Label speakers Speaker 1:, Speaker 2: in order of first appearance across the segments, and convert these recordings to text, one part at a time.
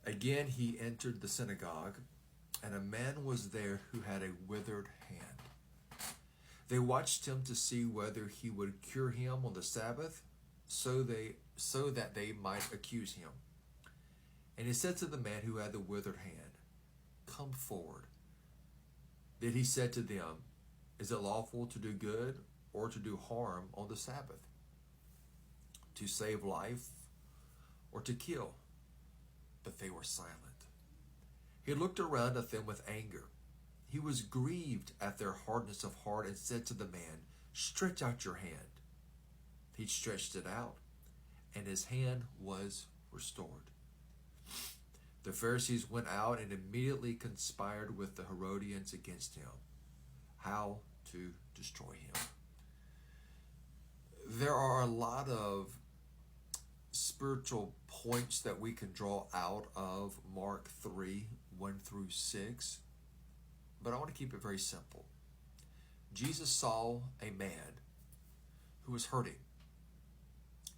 Speaker 1: Again he entered the synagogue, and a man was there who had a withered hand. They watched him to see whether he would cure him on the Sabbath, so that they might accuse him. And he said to the man who had the withered hand, "Come forward." Then he said to them, "Is it lawful to do good or to do harm on the Sabbath? To save life or to kill?" But they were silent. He looked around at them with anger. He was grieved at their hardness of heart and said to the man, "Stretch out your hand." He stretched it out, and his hand was restored. The Pharisees went out and immediately conspired with the Herodians against him, how to destroy him. There are a lot of spiritual points that we can draw out of Mark 3, 1 through 6, but I want to keep it very simple. Jesus saw a man who was hurting.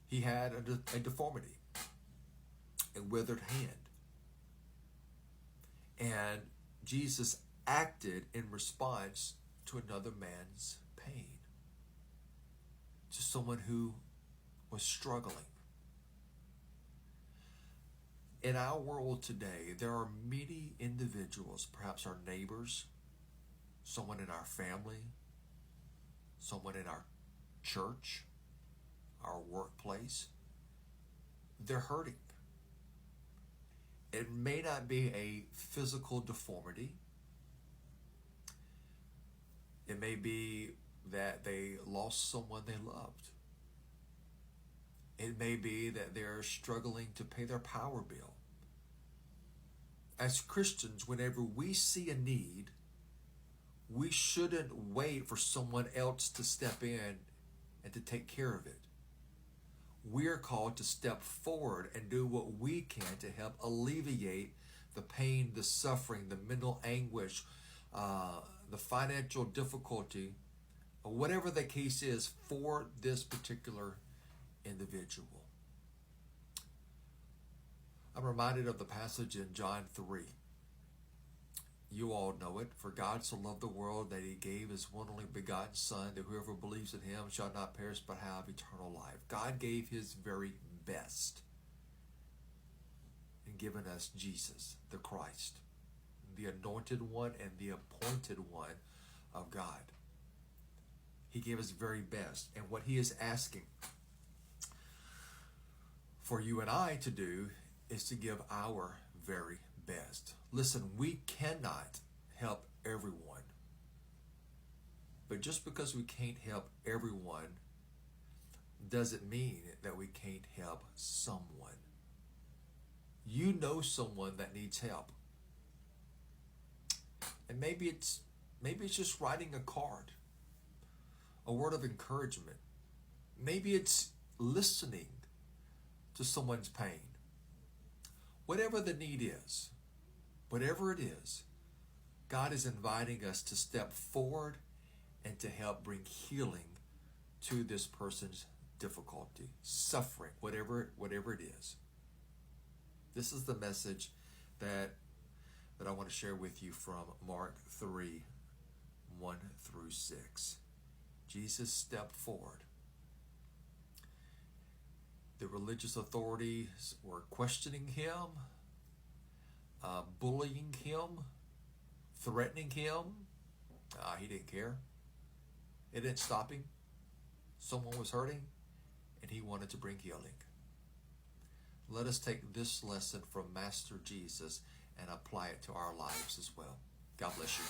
Speaker 1: He had a deformity, a withered hand. And Jesus acted in response to another man's pain, to someone who was struggling. In our world today, there are many individuals, perhaps our neighbors, someone in our family, someone in our church, our workplace. They're hurting. It may not be a physical deformity. It may be that they lost someone they loved. It may be that they're struggling to pay their power bill. As Christians, whenever we see a need, we shouldn't wait for someone else to step in and to take care of it. We are called to step forward and do what we can to help alleviate the pain, the suffering, the mental anguish, the financial difficulty, or whatever the case is for this particular individual. I'm reminded of the passage in John 3. You all know it. For God so loved the world that he gave his one only begotten Son, that whoever believes in him shall not perish but have eternal life. God gave his very best in giving us Jesus, the Christ, the anointed one and the appointed one of God. He gave his very best. And what he is asking for you and I to do is to give our very best. Listen, we cannot help everyone. But just because we can't help everyone doesn't mean that we can't help someone. You know someone that needs help. And maybe it's just writing a card, a word of encouragement. Maybe it's listening to someone's pain. Whatever the need is, whatever it is, God is inviting us to step forward and to help bring healing to this person's difficulty, suffering, whatever it is. This is the message that I want to share with you from Mark 3, 1 through 6. Jesus stepped forward. The religious authorities were questioning him, bullying him, threatening him. He didn't care. It didn't stop him. Someone was hurting, and he wanted to bring healing. Let us take this lesson from Master Jesus and apply it to our lives as well. God bless you.